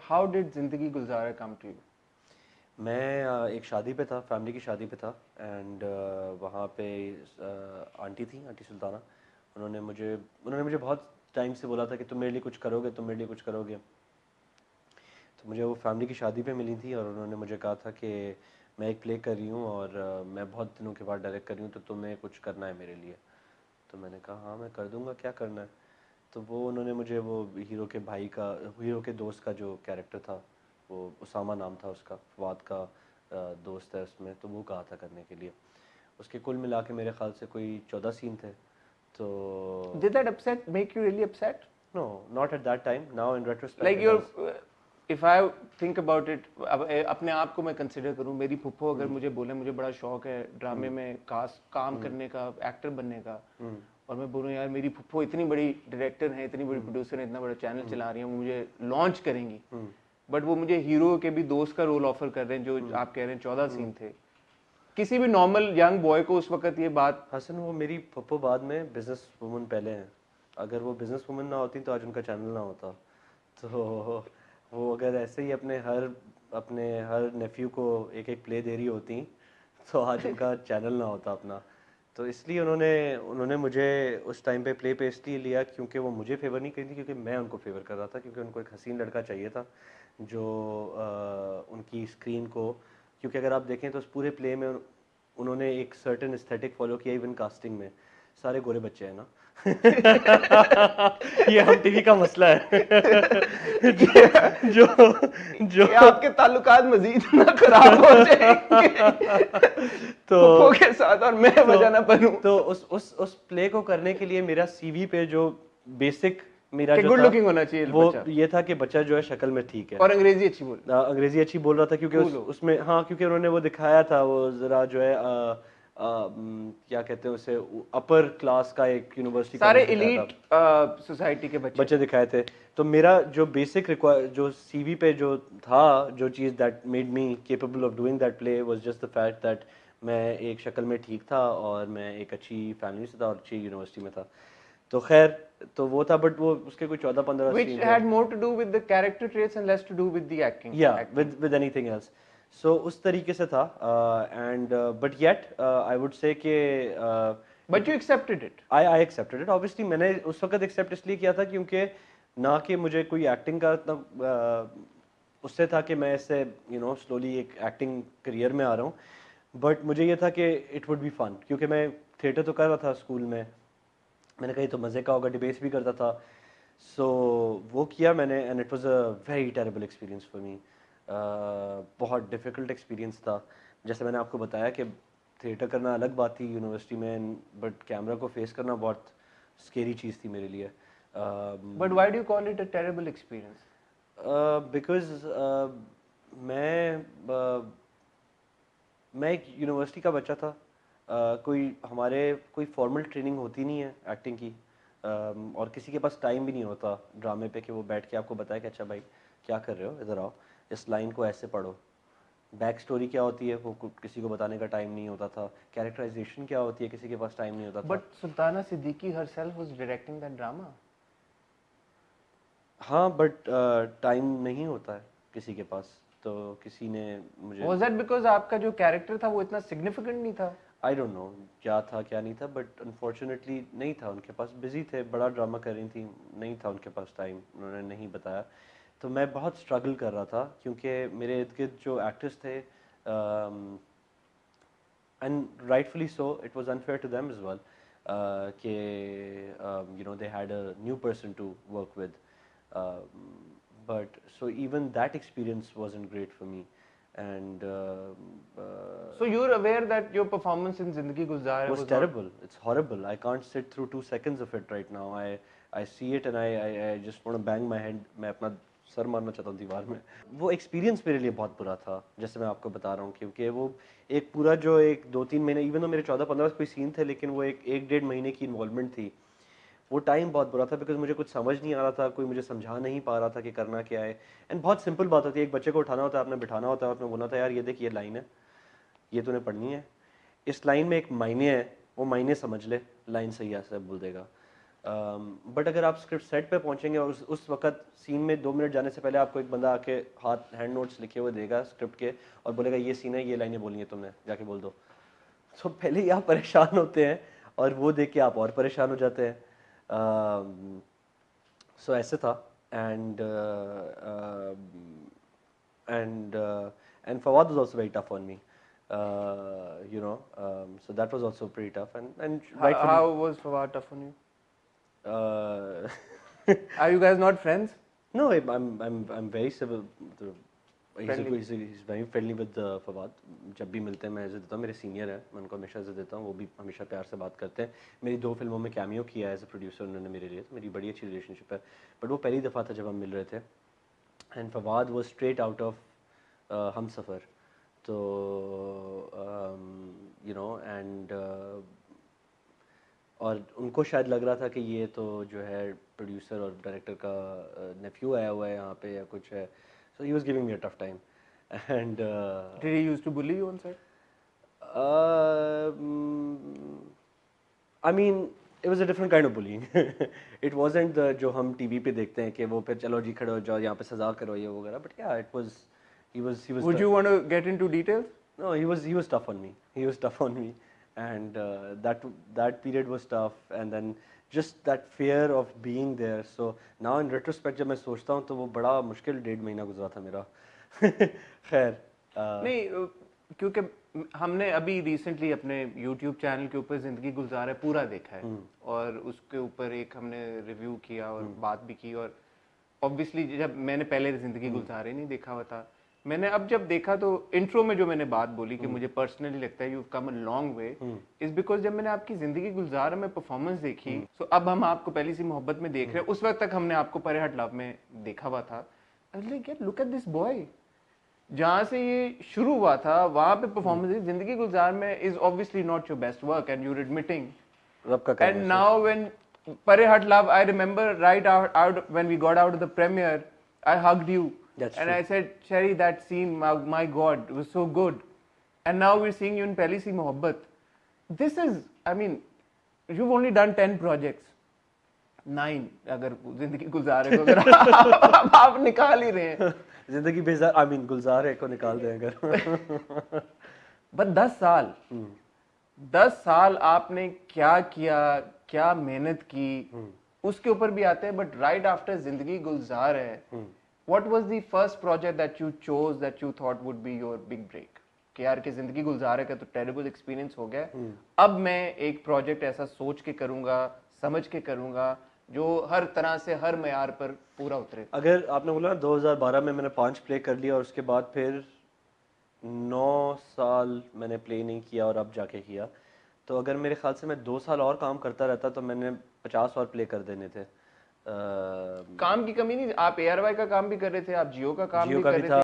how did Zindagi Gulzara come to you? میں ایک شادی پہ تھا, فیملی کی شادی پہ تھا, اینڈ وہاں پہ آنٹی تھیں, آنٹی سلطانہ. انہوں نے مجھے بہت ٹائم سے بولا تھا کہ تم میرے لیے کچھ کرو گے, تم میرے لیے کچھ کرو گے. تو مجھے وہ فیملی کی شادی پہ ملی تھی, اور انہوں نے مجھے کہا تھا کہ میں ایک پلے کر رہی ہوں اور میں بہت دنوں کے بعد ڈائریکٹ کر رہی ہوں, تو تمہیں کچھ کرنا ہے میرے لیے. تو میں نے کہا ہاں میں کر دوں گا, کیا کرنا ہے. تو وہ انہوں نے مجھے وہ ہیرو کے بھائی کا, ہیرو کے دوست کا جو کیریکٹر تھا, وہ اسامہ نام تھا اس کا, فواد کا دوست ہے اس میں, تو وہ کہا تھا کرنے کے لیے. اس کے کل ملا کے میرے خیال سے کوئی 14 سین تھے. تو Did that make you really upset? No, not at that time. Now in retrospect Like it your does. if I think about it, اپنے آپ کو میں کنسیڈر کروں, میری پھپھو اگر مجھے بولے مجھے بڑا شوق ہے ڈرامے میں کام کرنے کا, ایکٹر بننے کا, اور میں بولوں یار میری پھپھو اتنی بڑی ڈائریکٹر ہیں, اتنی بڑی پروڈیوسر ہیں, اتنا بڑا چینل چلا رہی ہیں, وہ مجھے لانچ کریں گی, بٹ وہ مجھے ہیرو کے بھی دوست کا رول آفر کر رہے ہیں جو آپ کہہ رہے ہیں 14 سین تھے. کسی بھی نارمل ینگ بوائے کو اس وقت یہ بات, حسن وہ میری پھپھو بعد میں بزنس وومن پہلے ہیں. اگر وہ بزنس وومن نہ ہوتی تو آج ان کا چینل نہ ہوتا. تو وہ اگر ایسے ہی اپنے ہر نیفیو کو ایک ایک پلے دے رہی ہوتی تو آج ان کا چینل نہ ہوتا اپنا. تو اس لیے انہوں نے مجھے اس ٹائم پہ پلے پہ اس لیے لیا کیونکہ وہ مجھے فیور نہیں کرتی تھی, کیونکہ میں ان کو فیور کر رہا تھا, کیونکہ ان کو ایک حسین لڑکا چاہیے تھا جو ان کی اسکرین کو, کیونکہ اگر آپ دیکھیں تو اس پورے پلے میں انہوں نے ایک سرٹن ایستھیٹک فالو کیا. ایون کاسٹنگ میں سارے گورے بچے ہیں نا, یہ ہم ٹی وی کا مسئلہ ہے جو آپ کے تعلقات مزید نہ خراب ہو جائیں پھپھو کے ساتھ اور میں وجہ نہ بنوں. تو اس پلے کو کرنے کے لیے میرا سی وی پہ جو بیسک میرا جو گڈ تھا لکنگ ہونا چاہیے وہ بچہ, یہ تھا کہ بچہ جو ہے شکل میں ٹھیک ہے اور انگریزی اچھی بول, انگریزی اچھی بول رہا تھا, کیونکہ اس میں ہاں کیونکہ انہوں نے وہ دکھایا تھا, وہ ذرا جو ہے کیا کہتے ہیں اسے, اپر کلاس کا ایک یونیورسٹی سارے ایلیٹ سوسائٹی کے بچے دکھائے تھے. تو میرا جو بیسک جو سی وی پہ جو تھا, جو چیز that made me capable of doing that play was just the fact that میں ایک شکل میں ٹھیک تھا اور میں ایک اچھی فیملی سے تھا اور اچھی یونیورسٹی میں تھا. تو خیر تو وہ تھا, بٹ وہ اس کے کوئی 14-15 which scene had more to do with the character traits and less to do with the acting. Yeah, with anything else. So اس طریقے سے تھا, and but yet I would say کہ But you accepted it. I accepted it. Obviously میں نے اس وقت accept اس لیے کیا تھا کیونکہ نہ کہ مجھے کوئی ایکٹنگ کا اتنا اس سے تھا کہ میں اس سے سلولی ایک ایکٹنگ کریئر میں آ رہا ہوں, بٹ مجھے یہ تھا کہ اٹ وڈ بی فن, کیونکہ میں تھیٹر تو کر رہا تھا اسکول میں نے کہا تو مزے کا ہوگا, ڈبیٹس بھی کرتا تھا. سو وہ کیا میں نے, and it was a very terrible experience for me. بہت ڈیفیکلٹ ایکسپیرینس تھا. جیسے میں نے آپ کو بتایا کہ تھیٹر کرنا الگ بات تھی یونیورسٹی میں, بٹ کیمرہ کو فیس کرنا بہت اسکیری چیز تھی میرے لیے. But why do you call it a terrible experience? Because میں ایک یونیورسٹی کا بچہ تھا, کوئی فارمل ٹریننگ ہوتی نہیں ہے ایکٹنگ کی, اور کسی کے پاس ٹائم بھی نہیں ہوتا ڈرامے پہ کہ وہ بیٹھ کے آپ کو بتائے کہ اچھا بھائی کیا کر رہے ہو, ادھر آؤ, اس لائن کو ایسے پڑھو. بیک اسٹوری کیا ہوتی ہے وہ کسی کو بتانے کا ٹائم نہیں ہوتا تھا. کیریکٹرائزیشن کیا ہوتی ہے کسی کے پاس ٹائم نہیں ہوتا تھا. But Sultana Siddiqui herself was directing that drama. ہاں بٹ ٹائم نہیں ہوتا ہے کسی کے پاس, تو کسی نے مجھے Was that because آپ کا جو کیریکٹر تھا وہ اتنا سگنیفیکنٹ نہیں تھا؟ آئی ڈونٹ نو کیا تھا کیا نہیں تھا, بٹ انفارچونیٹلی نہیں تھا ان کے پاس, بزی تھے, بڑا ڈرامہ کر رہی تھیں, نہیں تھا ان کے پاس ٹائم, انہوں نے نہیں بتایا. تو میں بہت اسٹرگل کر رہا تھا کیونکہ میرے ارد گرد جو ایکٹرس تھے, and rightfully so it was unfair to them as well, کہ they had a new person to work with, but so even that experience wasn't great for me. And So you're aware that your performance in Zindagi Gulzar was terrible. It's horrible. I can't sit through 2 seconds of it right now. I see it and I just want to bang my head. میں اپنا سر مارنا چاہتا ہوں دیوار میں. وہ experience میرے لیے بہت برا تھا, جیسے میں آپ کو بتا رہا ہوں, کیونکہ وہ ایک پورا جو ایک 2-3 مہینے, ایون تو میرے 14-15 کوئی سین تھے, لیکن وہ ایک 1-1.5 مہینے کی انوالومنٹ تھی. وہ ٹائم بہت برا تھا بیکاز مجھے کچھ سمجھ نہیں آ رہا تھا, کوئی مجھے سمجھا نہیں پا رہا تھا کہ کرنا کیا ہے. اینڈ بہت سمپل بات ہوتی ہے, ایک بچے کو اٹھانا ہوتا ہے, آپ نے بٹھانا ہوتا ہے, آپ نے بولنا تھا یار یہ دیکھ یہ لائن ہے, یہ تو نے پڑھنی ہے, اس لائن میں ایک معنی ہے, وہ معنی سمجھ لے, لائن صحیح سے بول دے گا. بٹ اگر آپ اسکرپٹ سیٹ پہ پہنچیں گے اور اس وقت سین میں 2 منٹ جانے سے پہلے آپ کو ایک بندہ آ کے ہینڈ نوٹس لکھے ہوئے دے گا اسکرپٹ کے اور بولے گا یہ سین ہے, یہ لائنیں بولنی ہے تم نے, جا کے بول دو, تو پہلے ہی آپ پریشان ہوتے ہیں اور وہ دیکھ کے آپ اور پریشان ہو جاتے ہیں. سو ایسے تھا. And Fawad was also very tough on me, so that was also pretty tough. And rightfully, How was Fawad tough on you? uh, Are you guys not friends? no, I'm very civil. He's very friendly with Fawad. جب بھی ملتے ہیں میں عزت دیتا ہوں, میرے senior ہیں, میں ان کو ہمیشہ عزت دیتا ہوں, وہ بھی ہمیشہ پیار سے بات کرتے ہیں. میری 2 فلموں میں کیمیو کیا ہے ایز اے پروڈیوسر انہوں نے میرے لیے, تو میری بڑی اچھی ریلیشن شپ ہے. بٹ وہ پہلی دفعہ تھا جب ہم مل رہے تھے. And Fawad was straight out of Humsafar. تو اینڈ اور ان کو شاید لگ رہا تھا کہ یہ تو جو ہے پروڈیوسر اور ڈائریکٹر کا نیفیو آیا ہوا ہے یہاں پہ یا کچھ ہے. So he was giving me a tough time. And Did he used to bully you on set? I mean, it was a different kind of bullying. It wasn't the جو ہم ٹی وی پہ دیکھتے ہیں کہ وہ پھر چلو جی کھڑے ہو جاؤ یہاں پہ سزا کرو یہ وغیرہ. But yeah, it was he was Would you want to get into details? No, he was tough on me. He was tough on me. And that period was tough. And then just that fear of being there. So now in retrospect جب میں سوچتا ہوں تو وہ بڑا مشکل 1.5 مہینہ گزرا تھا میرا. خیر نہیں, کیونکہ ہم نے ابھی ریسنٹلی اپنے یوٹیوب چینل کے اوپر زندگی گلزار ہے پورا دیکھا ہے, اور اس کے اوپر ایک ہم نے ریویو کیا اور بات بھی کی. اور obviously جب میں نے پہلے زندگی گلزار ہی نہیں دیکھا ہوا تھا, میں نے اب جب دیکھا تو انٹرو میں جو میں نے بات بولی کہ مجھے پرسنلی لگتا ہے you come a long way, is because جب میں نے آپ کی زندگی گلزار میں پرفارمنس دیکھی, سو اب ہم آپ کو پہلی سی محبت میں دیکھ رہے ہیں, اس وقت تک ہم نے آپ کو پرے ہٹ لو میں دیکھا ہوا تھا. لک ایٹ دس بوائے, جہاں سے یہ شروع ہوا تھا وہاں پہ پرفارمنس زندگی گلزار میں از obviously not your best work and you're admitting. And now when Pare Hat Love, I remember right out when we got out of the premiere, I hugged you. That's and true. I said, Sherry, that scene, my God, it was so good. And now we're seeing you in Pehli Si Mohabbat. This is, I mean, you've only done 10 projects. 9 اگر زندگی گلزارے کو اگر آپ نکال ہی رہے ہیں, زندگی بیزار آئی مین گلزار ہے کو نکال دیں اگر. بس 10 سال آپ نے کیا کیا, کیا محنت کی, اس کے اوپر بھی آتے ہیں. But right after Zindagi Gulzar Hai, what was the first project that you chose that you thought would be your big break, کہ یار کہ زندگی گلزار ہے کا تو ٹیریبل ایکسپیرینس ہو گیا, اب میں ایک پروجیکٹ ایسا سوچ کے کروں گا, سمجھ کے کروں گا جو ہر طرح سے ہر معیار پر پورا اترے. اگر آپ نے بولا 2012 میں نے 5 پلے کر لیا اور اس کے بعد پھر 9 سال میں نے پلے نہیں کیا اور اب جا کے کیا, تو اگر میرے خیال سے میں 2 سال اور کام کرتا رہتا تو میں نے 50 اور پلے کر دینے تھے. کام کی کمی نہیں, آپ ARY کا کام بھی کر رہے تھے, آپ جیو کا کام بھی کر رہے تھے.